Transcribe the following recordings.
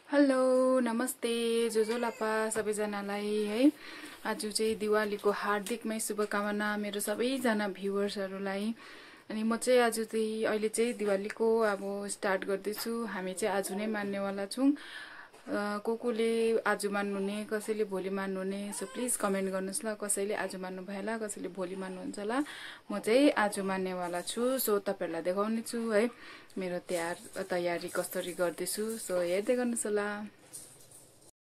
Hello नमस्ते जोजोलापा सबैजनालाई है। आज चाहिँ दिवालीको हार्दिकमै शुभकामना मेरो सबैजना भ्युअर्सहरूलाई। अनि म चाहिँ आज चाहिँ अहिले चाहिँ दिवालीको अब स्टार्ट गर्दैछु। हामी चाहिँ आज नै मान्नेवाला छौँ। कोले आज मान्नुहुने, कसैले भोलि मान्नुहुने, सो प्लिज कमेन्ट गर्नुहोस् ल। कसैले आज मान्नु भएला, कसैले भोलि मान्नुहुन्छ होला। म चाहिँ आज मान्नेवाला छु, सो तपाईहरुलाई देखाउने छु है मेरो तयारी कसरी गर्दैछु। सो हेर्दै गर्नुहोस् होला।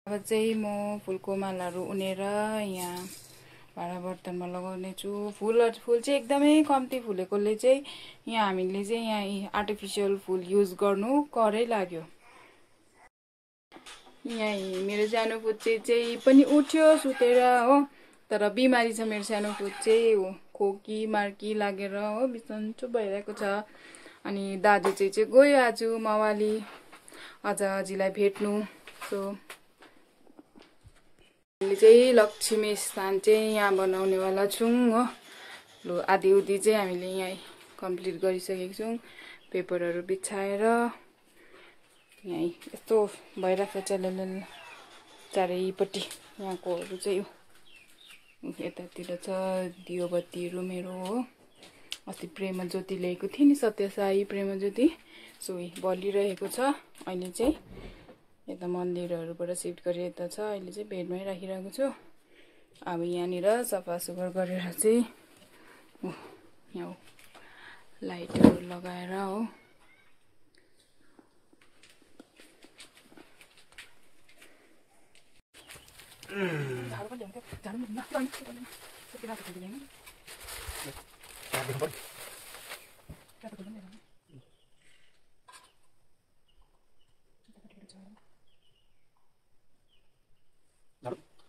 अब चाहिँ म फुलको मालाहरू उनेर यहाँ भाँडा बर्तनमा लगाउने छु। फुल चाहिँ एकदमै कम्ती फुलेकोले चाहिँ यहाँ हामीले चाहिँ यहाँ आर्टिफिसियल फुल युज गर्नु करै लाग्यो। यहाँ मेरो सानो पुच्चे चाहिँ पनि उठ्यो सुतेर हो, तर बिमारी छ मेरो सानो पुच्चे, खोकी मार्की लागेर हो बिसन्चो भइरहेको छ। अनि दाजु चाहिँ गयो आज मावाली अझलाई भेट्नु। सो हामीले चाहिँ लक्ष्मी स्थान चाहिँ यहाँ बनाउनेवाला छौँ हो। लो आधी उधी चाहिँ हामीले यहाँ कम्प्लिट गरिसकेको छौँ। पेपरहरू बिछाएर यहीँ यस्तो भइरहेको छ चारैपट्टि। यहाँकोहरू चाहिँ यतातिर छ दियो बत्तीहरू मेरो हो। अस्ति प्रेम ज्योति ल्याएको थिएँ नि, सत्यसाई प्रेम ज्योति, सो बलिरहेको छ। अहिले चाहिँ यता मन्दिरहरूबाट सिफ्ट गरेर यता छ। अहिले चाहिँ बेडमै राखिरहेको छु। अब यहाँनिर सफा सुग्घर गरेर चाहिँ यहाँ लाइटहरू लगाएर हो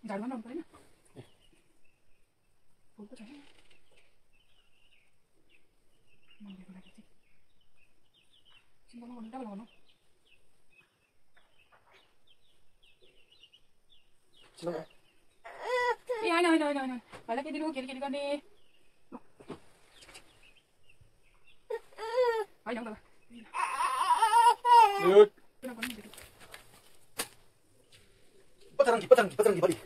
झाडू बनाउनु पर्दैन। फुल पो छैन मन्दिरको लागि चाहिँ सिम्बलमा डबल बनाउनु। ए होइन होइन होइन होइन भाइलाई के दिनु, खेली गर्ने होइन बाबा। Patrangi balik.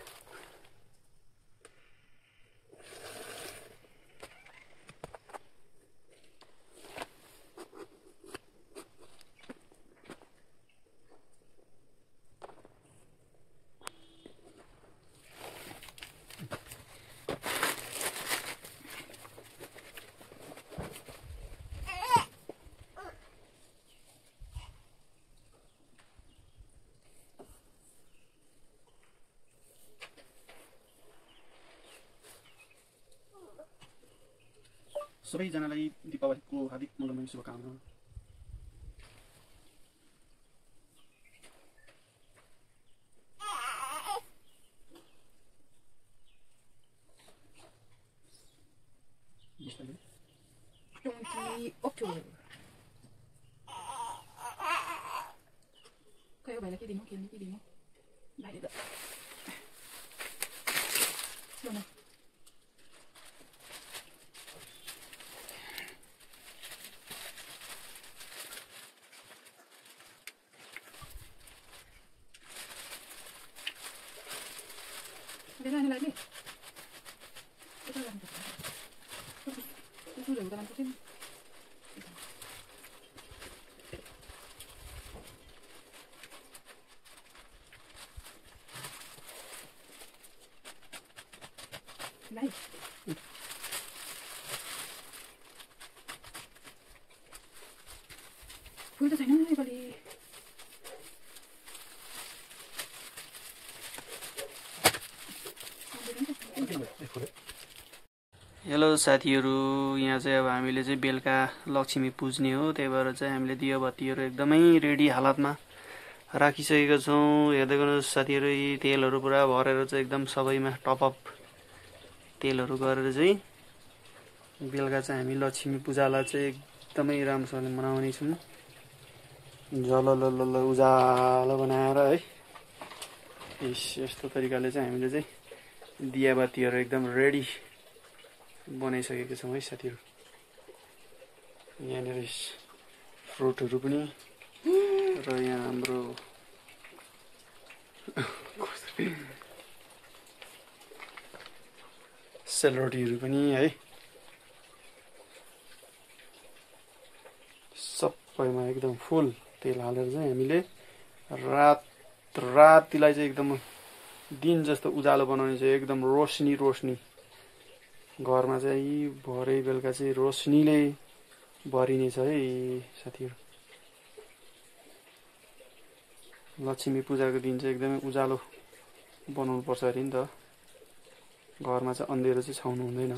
सबैजनालाई दीपावलीको हार्दिक मङ्गलमय शुभकामना। खै भाइलाई के दिनु, खेल्ने के दिनु भाइले त जाने लाग्ने सुजहरू त लानुपर्छ नि। फुल त छैन योपालि। हेलो साथीहरू, यहाँ चाहिँ अब हामीले चाहिँ बेलुका लक्ष्मी पुज्ने हो, त्यही भएर चाहिँ हामीले दियोबत्तीहरू एकदमै रेडी हालतमा राखिसकेका छौँ। हेर्दै गर्नुहोस् साथीहरू, यी तेलहरू पुरा भरेर चाहिँ एकदम सबैमा टपअप तेलहरू गरेर चाहिँ बेलुका चाहिँ हामी लक्ष्मी पूजालाई चाहिँ एकदमै राम्रोसँगले मनाउने छौँ। जलल उजालो बनाएर है यस्तो तरिकाले चाहिँ हामीले चाहिँ दियाबत्तीहरू एकदम रेडी बनाइसकेको छौँ है साथीहरू। यहाँनिर फ्रुटहरू पनि र यहाँ हाम्रो सेलरोटीहरू पनि है सबैमा एकदम फुल तेल हालेर चाहिँ हामीले रातिलाई चाहिँ एकदम दिन जस्तो उज्यालो बनाउने चाहिँ एकदम रोशनी घरमा चाहिँ भरे बेलुका चाहिँ रोशनीले भरिने छ है साथीहरू। लक्ष्मी पूजाको दिन चाहिँ एकदमै उज्यालो बनाउनु पर्छ अरे नि त, घरमा चाहिँ अँध्यारो चाहिँ छाउनु हुँदैन,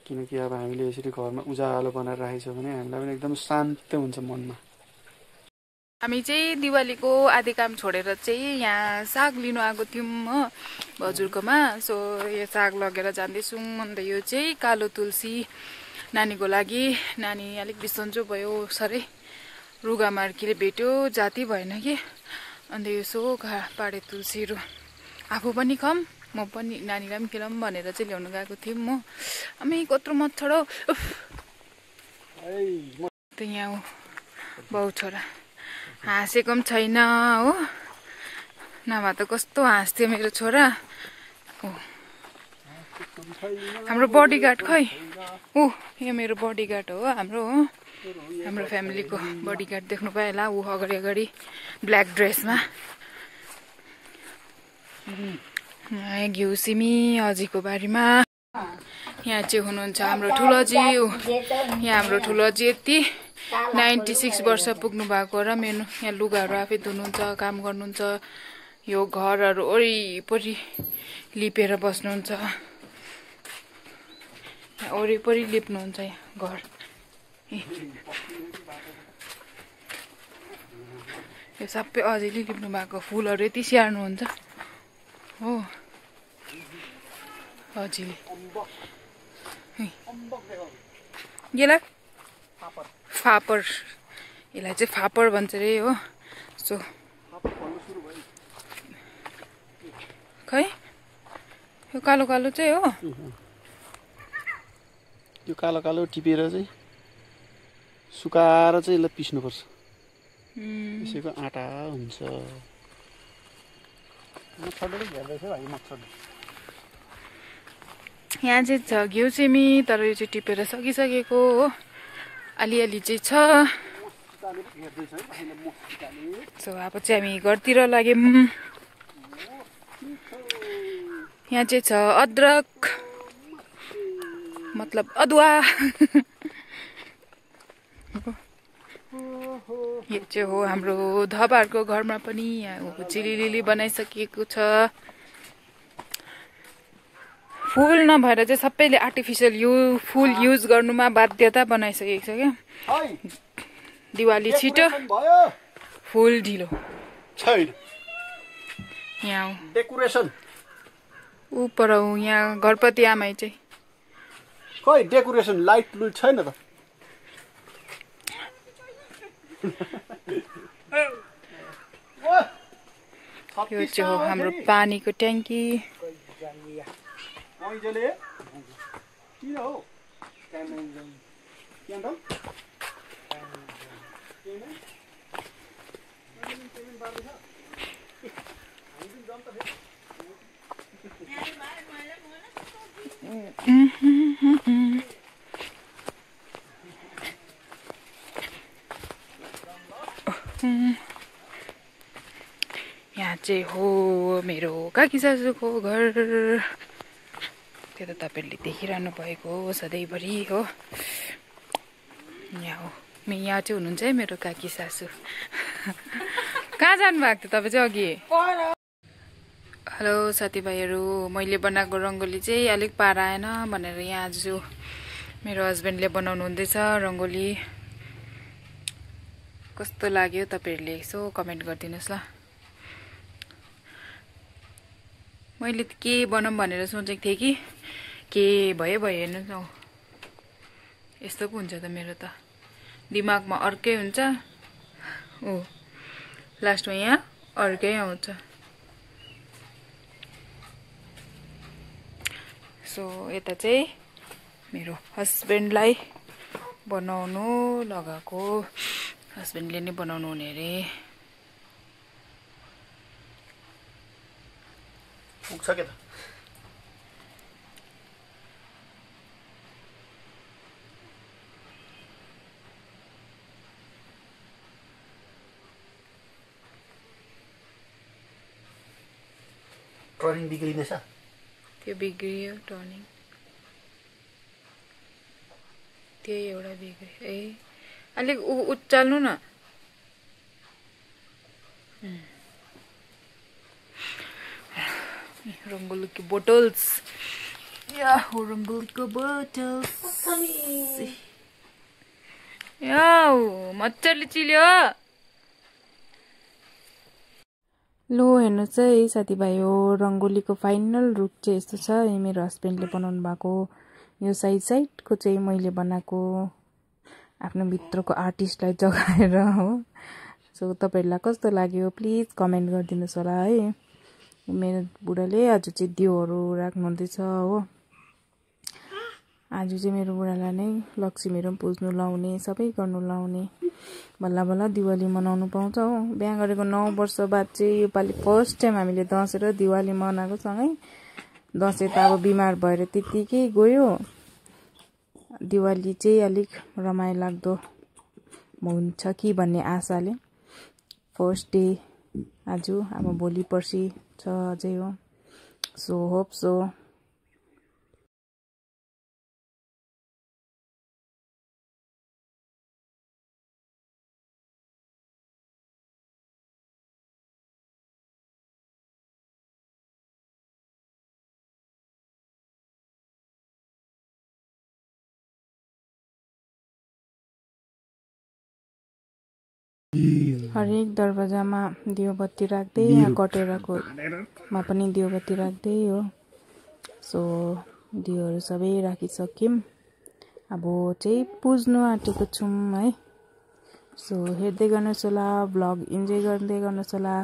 किनकि अब हामीले यसरी घरमा उज्यालो बनाएर राखेको छ भने हामीलाई पनि एकदम शान्त हुन्छ मनमा। हामी चाहिँ दिवालीको आधी काम छोडेर चाहिँ यहाँ साग लिनु आएको थियौँ हो हजुरकोमा। सो यो साग लगेर जाँदैछौँ। अन्त यो चाहिँ कालो तुलसी नानीको लागि, नानी अलिक बिसन्चो भयो, सरै रुगा मार्कीले भेट्यो, जाति भएन कि। अन्त यसो पाडे तुलसीहरू आफू पनि खाऊँ म पनि नानीलाई पनि खिलाऊँ भनेर चाहिँ ल्याउनु गएको थियौँ म। आमै कत्रो मच्छर हौ। त यहाँ बाउ छोरा हाँसेको पनि छैन हो, नभए त कस्तो हाँस्थ्यो मेरो छोरा। हो हाम्रो बडीगार्ड खै, ऊ यो मेरो बडीगार्ड हो, हाम्रो फ्यामिलीको बडीगार्ड देख्नु पायो होला। ऊ अगाडि अगाडि ब्ल्याक ड्रेसमा। घिउ सिमी अजीको बारीमा। यहाँ चाहिँ हुनुहुन्छ हाम्रो ठुलोजी। यहाँ हाम्रो ठुलोजी यति 96 वर्ष पुग्नु भएको र मेरो यहाँ लुगाहरू आफै धुनुहुन्छ, काम गर्नुहुन्छ, यो घरहरू वरिपरि लिपेर बस्नुहुन्छ, वरिपरि लिप्नुहुन्छ यहाँ घर। यो सबै अझैले लिप्नु भएको, फुलहरू यति स्याहार्नुहुन्छ हो अझैले। यसलाई फापर, यसलाई चाहिँ फापर भन्छ रे हो। सो खै यो कालो कालो चाहिँ हो, यो कालो कालो टिपेर चाहिँ सुकाएर चाहिँ यसलाई पिस्नुपर्छ, यसैको आँटा हुन्छ। यहाँ चाहिँ छ घिउ सिमी, तर यो चाहिँ टिपेर सकिसकेको हो, अलिअलि चाहिँ छ। सो अब चाहिँ हामी घरतिर लाग्यौँ। यहाँ चाहिँ छ अदरक, मतलब अदुवा। यो चाहिँ हो हाम्रो धबाहरूको घरमा पनि यहाँ चिलिलिली बनाइसकिएको छ। फुल नभएर चाहिँ सबैले आर्टिफिसियल फुल युज गर्नुमा बाध्यता बनाइसकेको छ क्या। दिवाली छिटो, फुल ढिलो छैन। यहाँ डेकोरेसन ऊपर यहाँ घरपति आमै चाहिँ खै डेकोरेसन लाइट लुट छैन त। यो चाहिँ हो हाम्रो पानीको ट्याङ्की। यहाँ चाहिँ हो मेरो काकी सासूको घर। त्यो त तपाईँले देखिरहनु भएको हो सधैँभरि हो। यहाँ हो, यहाँ चाहिँ हुनुहुन्छ है मेरो काकी सासू। कहाँ जानुभएको थियो तपाईँ चाहिँ अघि? हेलो साथीभाइहरू, मैले बनाएको रङ्गोली चाहिँ अलिक पारा आएन भनेर यहाँ आज मेरो हस्बेन्डले बनाउनु हुँदैछ रङ्गोली। कस्तो लाग्यो तपाईँहरूले यसो कमेन्ट गरिदिनुहोस् ल। मैले त के बनाऊँ भनेर सोचेको थिएँ कि के भयो हेर्नुहोस् न, यस्तो पो हुन्छ त मेरो त दिमागमा अर्कै हुन्छ, ओ लास्टमा यहाँ अर्कै आउँछ। सो यता चाहिँ मेरो हस्बेन्डलाई बनाउनु लगाएको, हस्बेन्डले नै बनाउनु हुने अरे। पुग्छ के त टर्निङ बिग्रिनेछ त्यो बिग्रियो टर्निङ त्यही एउटा बिग्रियो ए अलिक उचाल्नु न रङ्गोलीको बोटल्स या हो रङ्गोलीको बोटल्स या मजाले चिल्यो लो हेर्नुहोस् है साथीभाइ हो रङ्गोलीको फाइनल रुख चाहिँ यस्तो छ यो मेरो हस्बेन्डले बनाउनु भएको यो साइडको चाहिँ मैले बनाएको आफ्नो भित्रको आर्टिस्टलाई जगाएर हो सो तपाईँहरूलाई कस्तो लाग्यो प्लिज कमेन्ट गरिदिनुहोस् होला है मेरो बुढाले आज चाहिँ दियोहरू राख्नुहुँदैछ हो आज चाहिँ मेरो बुढालाई नै लक्ष्मीहरू पनि पुज्नु लाउने सबै गर्नु लाउने बल्ल बल्ल दिवाली मनाउनु पाउँछ हो बिहा गरेको 9 वर्ष बाद चाहिँ योपालि फर्स्ट टाइम हामीले दसैँ र दिवाली मनाएको सँगै दसैँ त अब बिमार भएर त्यतिकै गयो दिवाली चाहिँ अलिक रमाइलो लाग्दो हुन्छ कि भन्ने आशाले फर्स्ट डे आज अब भोलि पर्सि छ अझै हो सो होप सो हरेक दरवाजामा दियो बत्ती राख्दै यहाँ कटेराकोमा पनि दियो बत्ती राख्दै हो सो दियोहरू सबै राखिसक्यौँ अब चाहिँ पुज्नु आँटेको छौँ है सो हेर्दै गर्नुहोस् होला भ्लग इन्जोय गर्दै गर्नुहोस् होला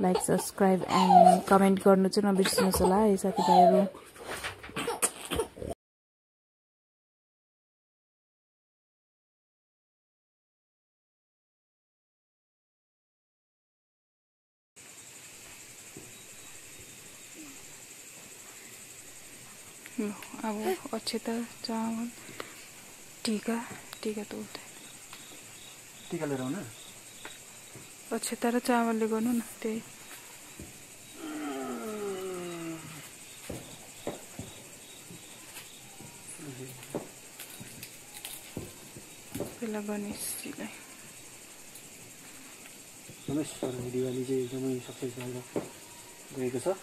लाइक सब्सक्राइब एन्ड कमेन्ट गर्नु चाहिँ नबिर्सिनुहोस् होला है साथीभाइहरू अब अक्षता चावल टीका त हुँदैन टीका लिएर आउनु अक्षता र चावलले गर्नु न त्यही पहिला गणेशजीलाई दिवाली चाहिँ एकदमै सक्सेस भएर गएको छ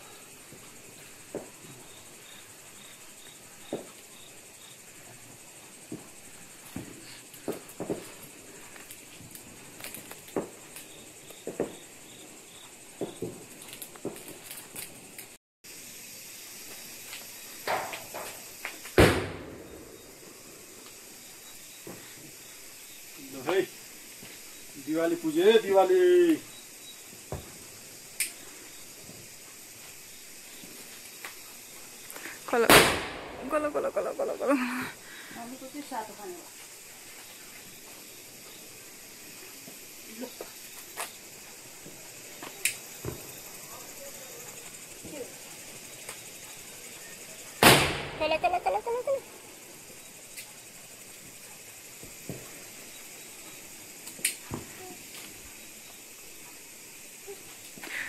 दिवाली पूजे दिवाली कल कल कल कल कल कल कल कल कल कल कल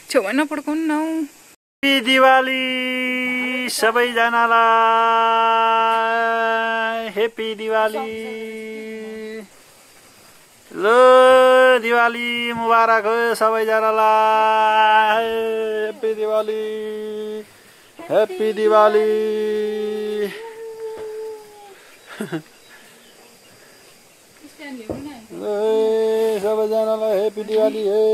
छेउमा नपड्काउनु न दिवाली सबैजनालाई हेप्पी दिवाली लो दिवाली मुबारक हो सबैजनालाई हेप्पी दिवाली हेप्पी दिवाली सबैजनालाई हेप्पी दिवाली हे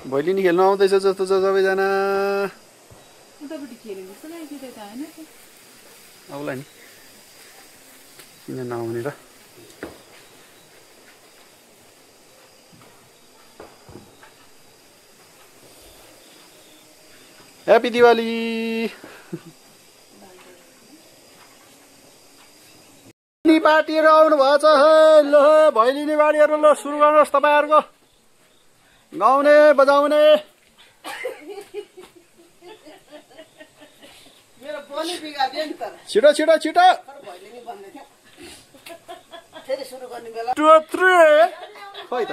भैली नि खेल्न आउँदैछ जस्तो छ सबैजना आउला नि किन नआउने र ह्याप्पी दिवाली पार्टीहरू आउनु भएछ ल भैलिनी बाडीहरू ल सुरु गर्नुहोस् तपाईँहरूको गाउने बजाउने छिटो छिटो छिटो फेरि सुरु गर्ने बेला 2 3 खै त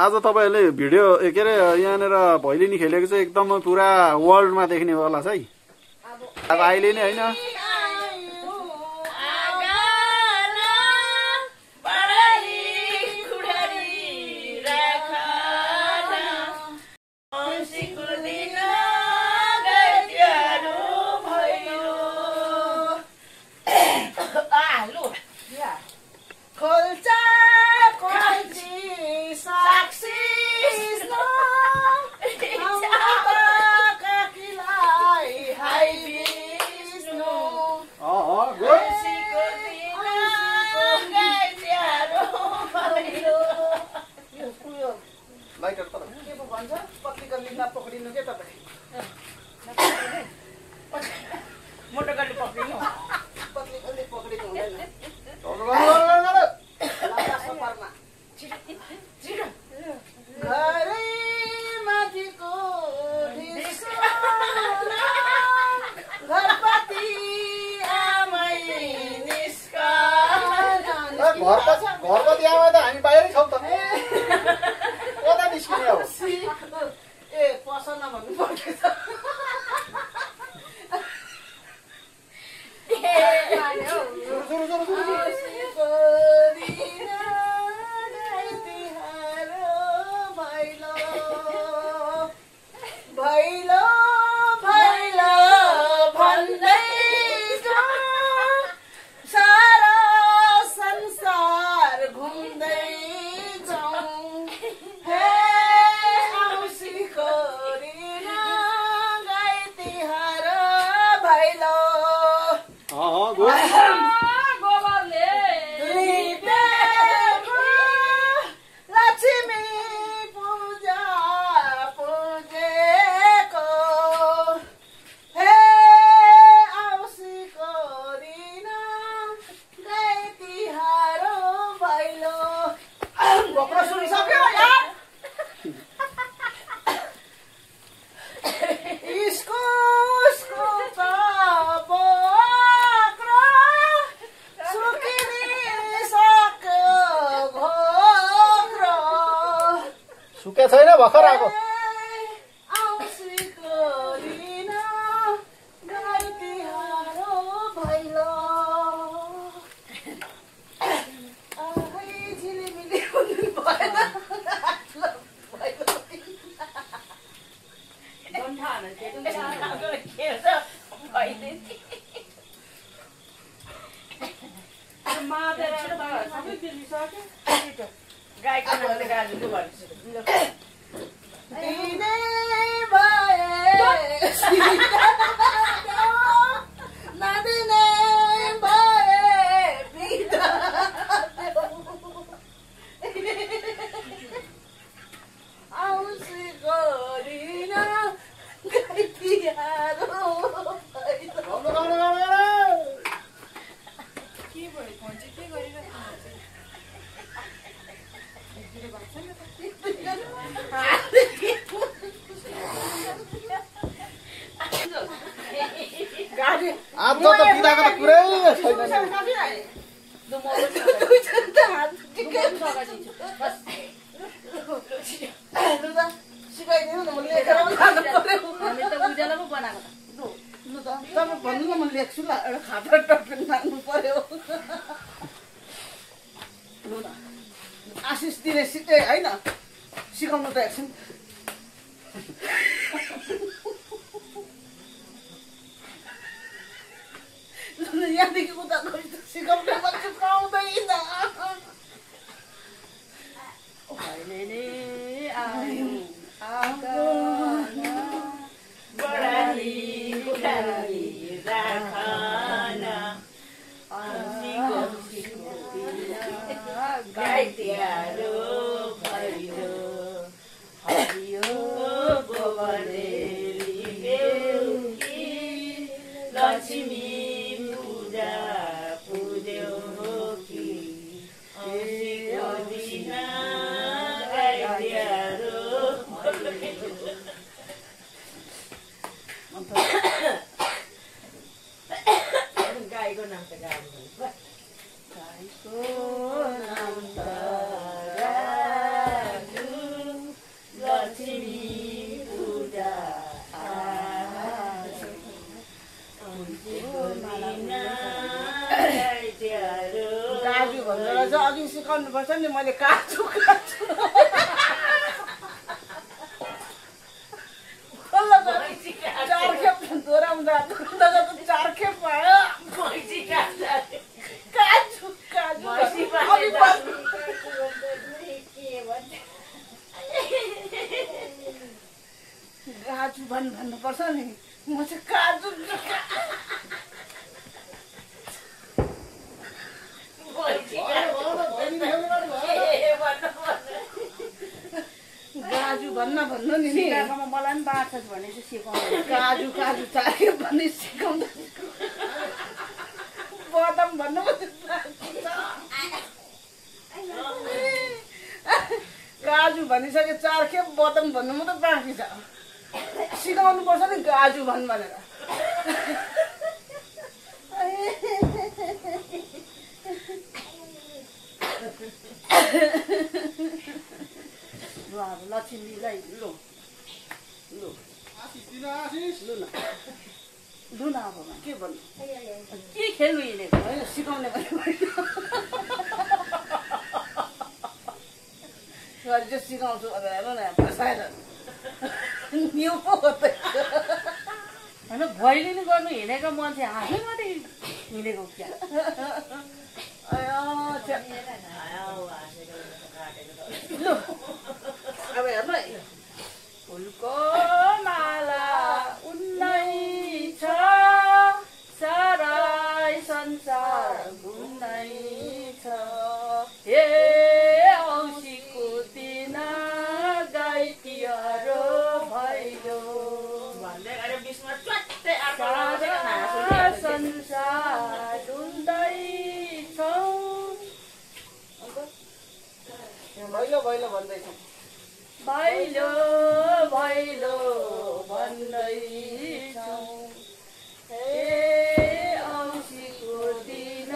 आज तपाईँहरूले भिडियो के अरे यहाँनिर भैलिनी खेलेको चाहिँ एकदम पुरा वर्ल्डमा देख्नेवाला छ है अब अहिले नै होइन घरको आमा त हामी बाहिरै छौँ त कता निस्किने अब ए पसल नभन्नु पर्छ सुके छैन भर्खर आएको आज त बिदाको त कुरै भन्नु न म लेख्छु ल एउटा खाता टपिन माग्नु पर्यो आशिष दिने सिधै होइन सिकाउनु त एकछिन यहाँदेखि उता गरी त सिकाउने मान्छे पाउँदैन गाईको नाम त गाई काजु भनेर चाहिँ अघि सिकाउनु पर्छ नि मैले काजु काजु चार खेप दोहोऱ्याउँदा 4 खेप भयो काजु काजु काजु भन्नुपर्छ नि म चाहिँ काजु काजु भन्नु नि सिकाएकोमा मलाई पनि बाँड्छ भने चाहिँ सिकाउनु काजु काजु चाहियो भन्ने सिकाउँदा बदाम भन्नु काजु भनिसके 4 खेप बदाम भन्नु मात्रै बाँकी छ सिकाउनु पर्छ नि काजु भन् भनेर अब लक्ष्मीलाई लु न अब के भन्नु के खेल्नु हिँडेको होइन सिकाउने भने चाहिँ सिकाउँछु अब हेर्नु न बसाएर न्यु पो होइन भैलिनी गर्नु हिँडेको मान्छे आफै मात्रै हिँडेको क्या लु अब हेर्नु है फुलको माला उन्नै छ सारै संसार घुम्नै छ हे औँसीको दिन गाई तिहारो भैलो सारा संसार ढुल्दैछौ भैलो भैलो भन्दैछ भैलो भैलो भन्दैछौ हे औँसीको दिन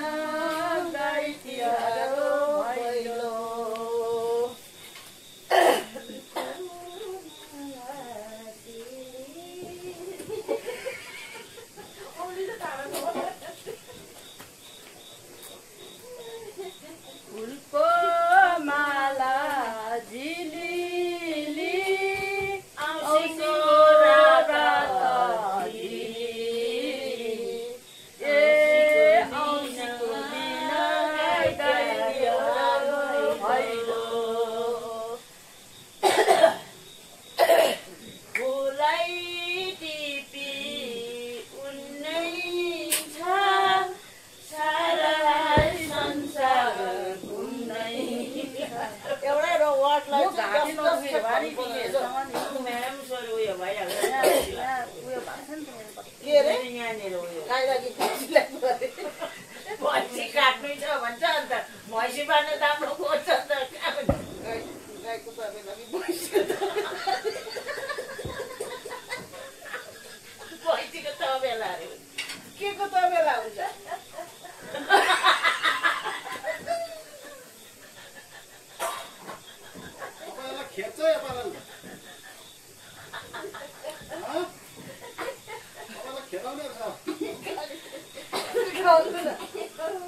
गाई तिहारो भैलो फुलको माला झिलिली औँसीको रात झिलिली ए औँसीको दिन गाई तिहारो भैलो फुलै टिपी उन्नै छ सारा संसार घुम्नै एउटै वार्डलाई घाँटी नदुखेर भारी के उयो भएको छ नि अरे गाईलाई भैँसी काट्नु छ भन्छ अन्त भैँसी बाँड्नु राम्रो खोज्छ अन्त गाईको त भैँसीको तबेला अरे के को तबेला हुन्छ खेच्छ यो पाराले खेलाउने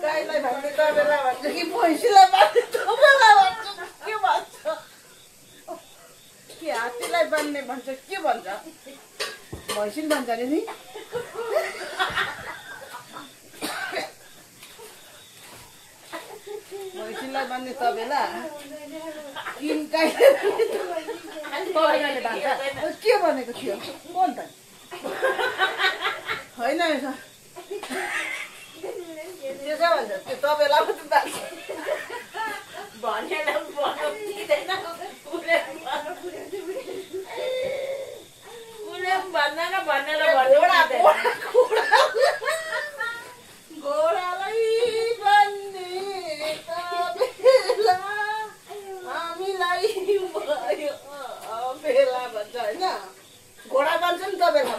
गाईलाई भन्ने तबेला भन्छ कि भैँसीलाई बाँध्ने तबेला भन्छ के भन्छ के हात्तीलाई बाँध्ने भन्छ के भन्छ भैँसी भन्छ अरे नि भैँसीलाई बाँध्ने तबेला किन तबेलाले बाँध्छ के भनेको थियो कोन त होइन त्यसो भन्छ त्यो तबेला मात्रै बाँध्छ भनेर भन्नु दिँदैन उसले भन्दैन भनेर घोडालाई बन्ने तबेला हामीलाई भयो बेला भन्छ होइन घोडा बन्छ नि तबेला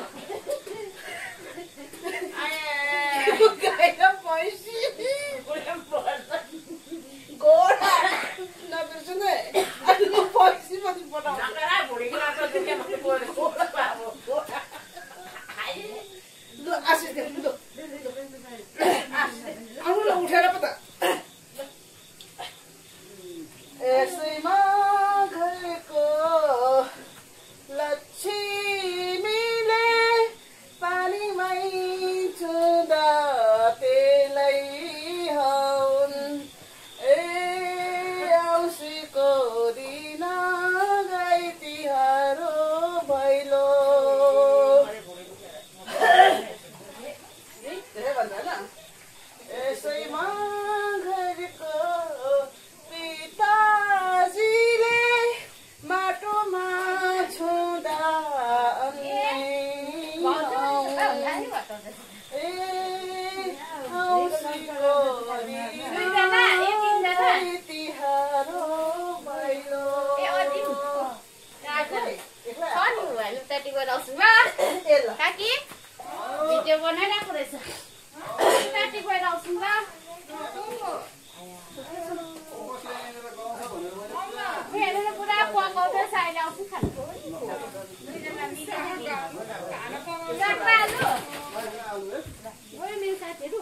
गाई र भैँसी घोडा नबिर्सु नै भैँसी पनि बनाउँछ लु आशिष देऊ भिडियो बनाइरहेको रहेछ पुरा पकाउँदैछ अहिले आउँछु खानु मेरो साथीहरू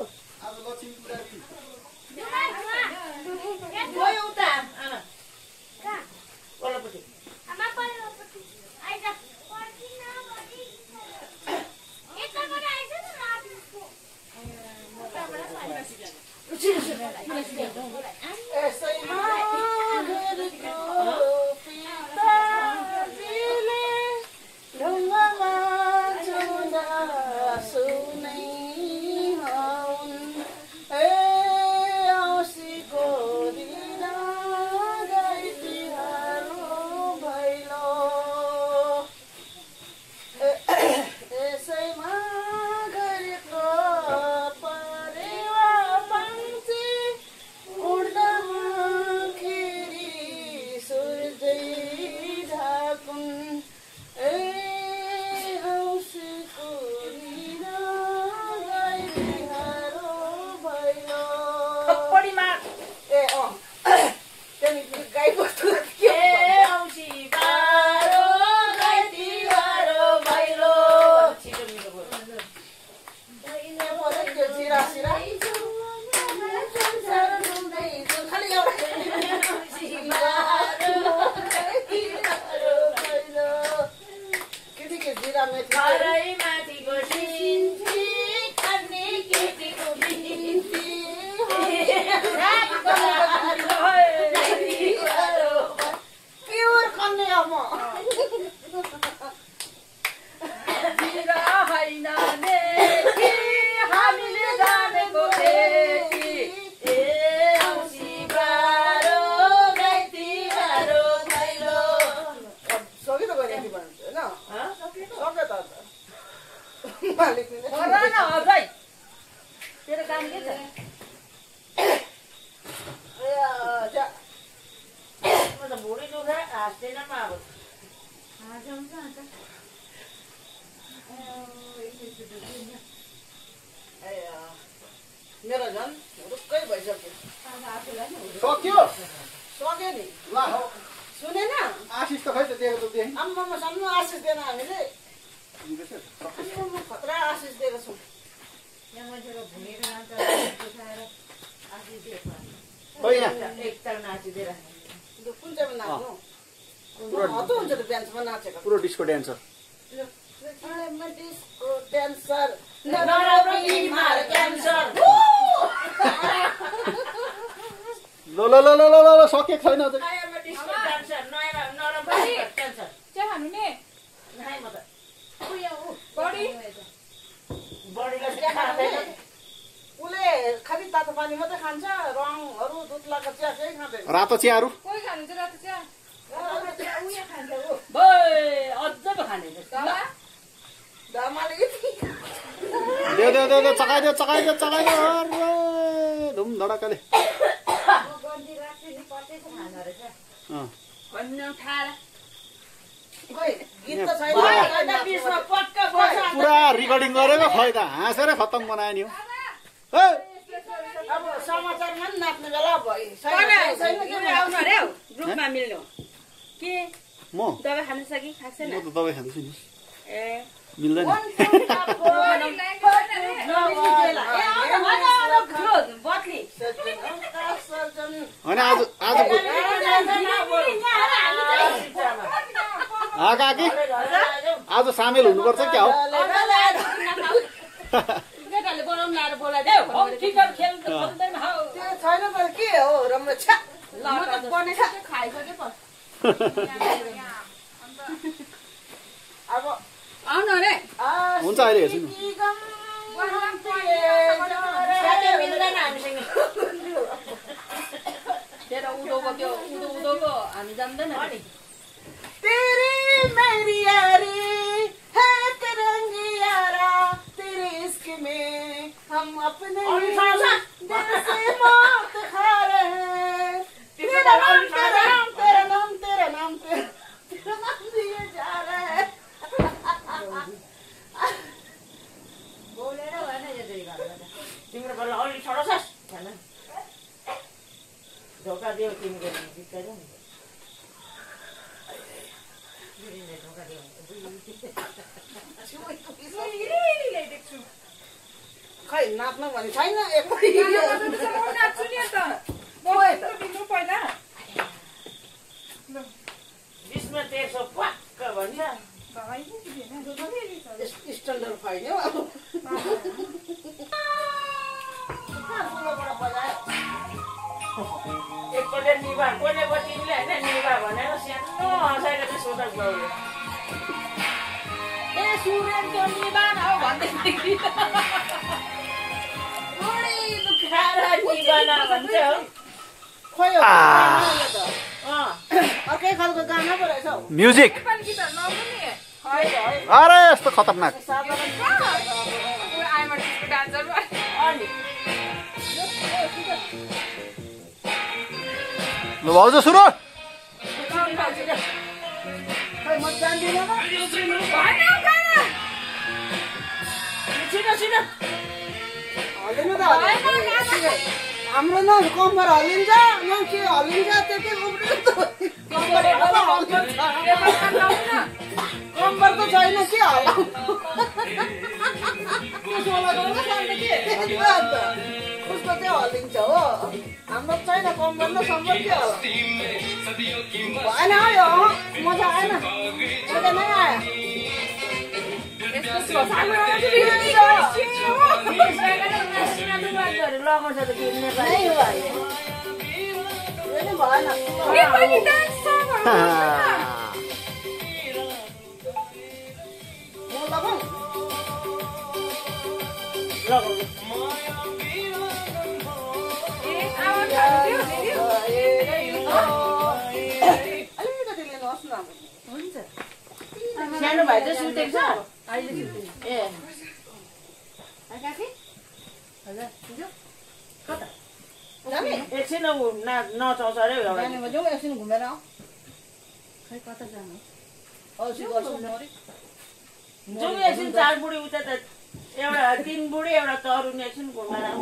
मेरो झन् रुक्कै भइसक्यो सक्यो सक्यो नि ल सुनेन आशिष त खै त दिएको त दिएँ आम्मामा सम्म आशिष दिएन हामीले खतरा आशिष दिएको छौँ कुन चाहिँ नाच्नु हतो हुन्छ त डान्समा नाचेको पुरो डिस्को डान्सर डिस्को डान्सर ल ल ल ल ल ल सकेको छैन अझै उसले खालि तातो पानी मात्रै खान्छ रङहरू दुध लगाएको चिया केही खाँदैन रातो चियाहरू कोही खानुहुन्छ रातो चिया अझ पो खाने धमाले देऊ देऊ देऊ चकाइदेऊ चकाइदेऊ चकाइदेऊ अरे धुम धडकाले गीत त छैन पुरा रिकर्डिङ गरेको खै त हाँसेर खत्तम बनायो नि हो अब समाचारमा पनि नाच्ने बेला भयो आउनु अरे हौ ग्रुपमा मिल्नु के म दबाई खानु सकी खाएको छैन म त दबाई खाँदैछु नि ए मिल्दैन बत्ली होइन आज आज काकी आज सामेल हुनुपर्छ क्या हो केटाले बोलाउनु लाएर बोलाइदेऊ क्रिकेट खेल्नु त खोज्दैन हौ त्यो छैन त के हो राम्रो छ ल त बनाइसक्यो खाइसक्यो त अब आउनु अरे हुन्छ अहिले हेर्छु नि तेरो उदोको त्यो उदोको हामी जान्दैन नि तेरी मेरी यारी है तिरंगी यारा तेरे इश्क में हम अपने दिल से मौत खा रहे हैं तेरा नाम तेरा नाम तेरा नाम तेरा नाम तेरा नाम लिए जा रहे हैं बोलेर भएन यो दुई घरमा तिम्रो बल्ल अलि छोडोस् भन धोका दियो तिमीले गीत गर्यौ नि धोका दियो खै नाच्नु भने छैन एकपल्टि बिचमा 1300 प्वाक्क भन्छ स्ट्यान्डर्ड फाइन्यो अब एकपल्ट निभा कोलेको तिमीले होइन निभा भनेर सानो हँसाएर चाहिँ सोधक गयो ए सुरेनको निभा न हौ भन्दै खाएर निभा भन्छ हौ खोइ अर्कै खालको गाना पो रहेछ हौ म्युजिक अरे यस्तो खतरनाक ल भाउजू सुरु खै म जान्दिनँ हल्लिनु त हाम्रो न कम्बर हल्लिन्छ न के हल्लिन्छ त्यति कम्बर त छैन के उसको चाहिँ हल्लिन्छ हो हाम्रो छैन कम्बर न सम्बर के होला भएन हौ यो मजा आएन मजा नै आयो सानो भाइ चाहिँ सुतेको छ ए एकछिन नचाउँछ अरे एउटा जाउँ एकछिन घुमेर आऊ जाउँ एकछिन 4 बुढी उता त एउटा 3 बुढी एउटा तरुण एकछिन घुमेर आऊ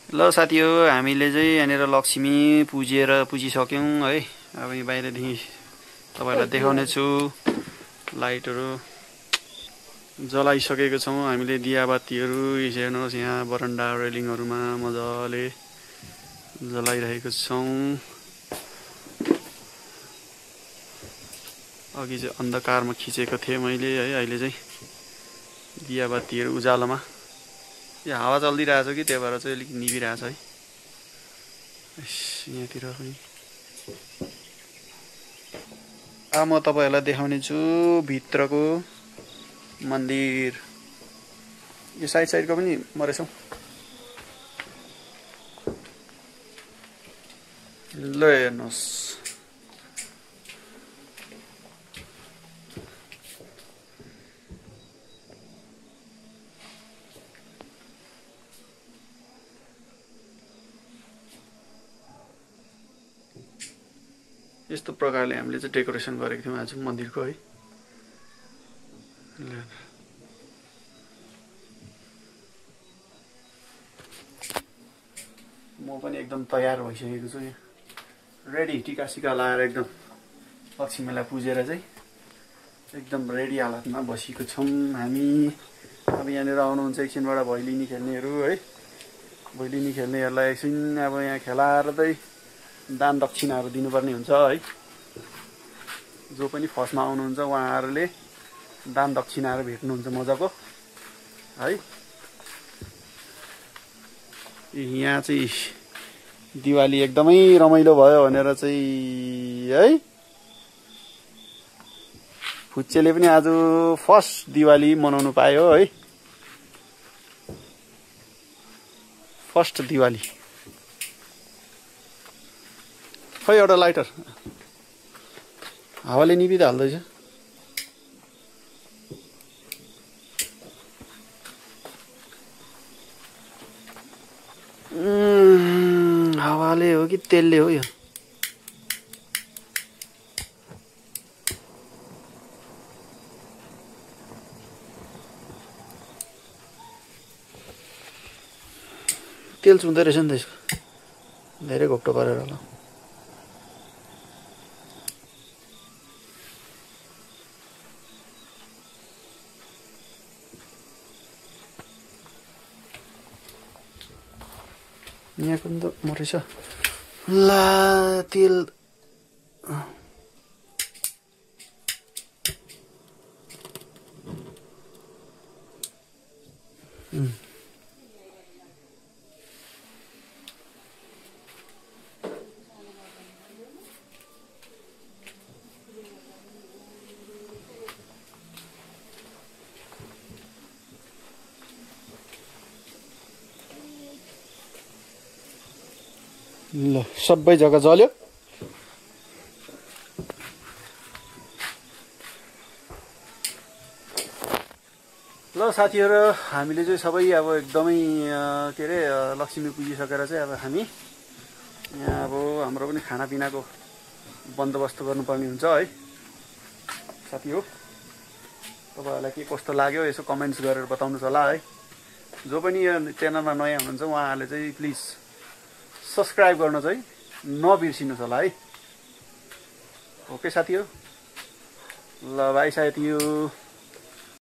ल साथी हो हामीले चाहिँ यहाँनिर लक्ष्मी पुजिसक्यौँ है। अब यहाँ बाहिरदेखि तपाईँहरूलाई देखाउने छु। लाइटहरू जलाइसकेको छौँ हामीले, दियाबातीहरू हेर्नुहोस् यहाँ बरन्डा रेलिङहरूमा मजाले जलाइरहेको छौँ। अघि चाहिँ अन्धकारमा खिचेको थिएँ मैले है, अहिले चाहिँ दियाबातीहरू उज्यालोमा यो हावा चलिरहेछ कि त्यही भएर चाहिँ अलिक निभिरहेछ है। यहाँतिर पनि अब म तपाईँहरूलाई देखाउने छु भित्रको मन्दिर। यो साइडको पनि मरेछौँ। ल हेर्नुहोस्, यस्तो प्रकारले हामीले चाहिँ डेकोरेसन गरेको थियौँ आज मन्दिरको है। म पनि एकदम तयार भइसकेको छु यहाँ। रेडी टिका सिका लगाएर एकदम लक्ष्मीलाई पुजेर चाहिँ एकदम रेडी हालतमा बसेको छौँ हामी। अब यहाँनिर आउनुहुन्छ एकछिनबाट भैलिनी खेल्नेहरू है। भैलिनी खेल्नेहरूलाई एकछिन अब यहाँ खेलाएर चाहिँ दान दक्षिणाहरू दिनुपर्ने हुन्छ है। जो पनि फर्स्टमा आउनुहुन्छ उहाँहरूले दान दक्षिणाहरू भेट्नुहुन्छ मजाको है। यहाँ चाहिँ दिवाली एकदमै रमाइलो भयो भनेर चाहिँ है फुच्चेले पनि आज फर्स्ट दिवाली मनाउनु पायो है। फर्स्ट दिवाली खै एउटा लाइटर हावाले निभिँदै हाल्दैछ। हावाले हो कि तेलले हो यो? तेल चुन्दै रहेछ नि त यसको, धेरै घोप्टो परेर होला। यहाँ पनि त मरेछ ला तेल। ल सबै जग्गा जल्यो। ल साथीहरू हामीले चाहिँ सबै अब एकदमै के अरे लक्ष्मी पुजिसकेर चाहिँ अब हामी यहाँ अब हाम्रो पनि खानापिनाको बन्दोबस्त गर्नुपर्ने हुन्छ है। साथी हो तपाईँहरूलाई के कस्तो लाग्यो यसो कमेन्ट्स गरेर बताउनुहोस् होला है। जो पनि यो च्यानलमा नयाँ हुनुहुन्छ उहाँहरूले चाहिँ प्लिज सब्सक्राइब गर्न चाहिँ नबिर्सिनुहोस् होला है। ओके साथी हो, ल बाई साथी हो।